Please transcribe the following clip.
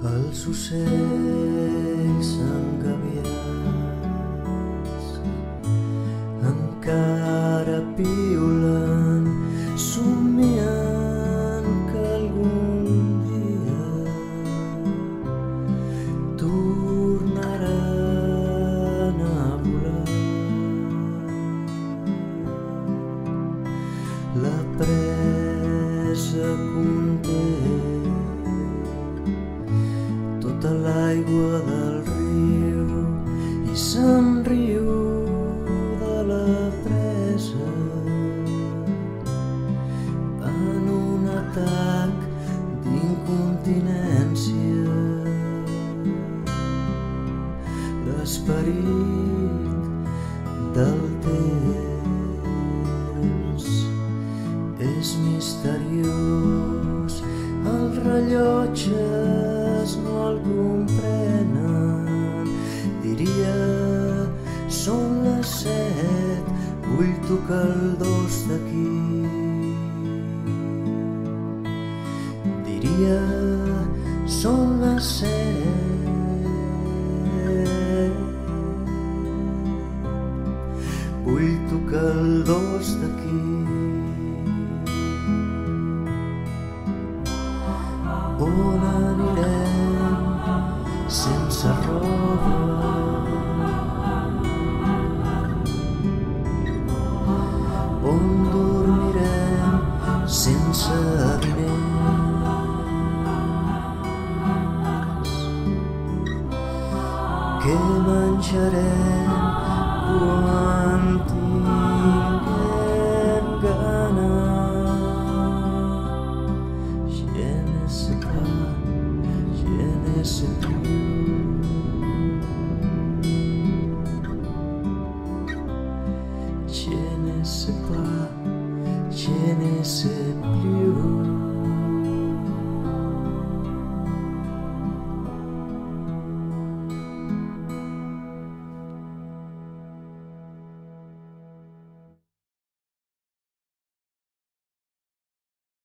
Els ocells engabiats encara piulen, somien que algun dia tornaran a volar. La presa conté tota l'aigua del riu i se'n riu de la presa en un atac d'incontinència. L'esperit del temps és misteriós, els rellotges no el comprenen. Diria, són les 7, vull tocar el 2 d'aquí. Diria, són les 7, vull tocar el 2 d'aquí. On anirem sense roba? On dormirem sense diners? Què menjarem quan tinguem gana? Je ne sais plus. Je ne sais pas, je ne sais plus.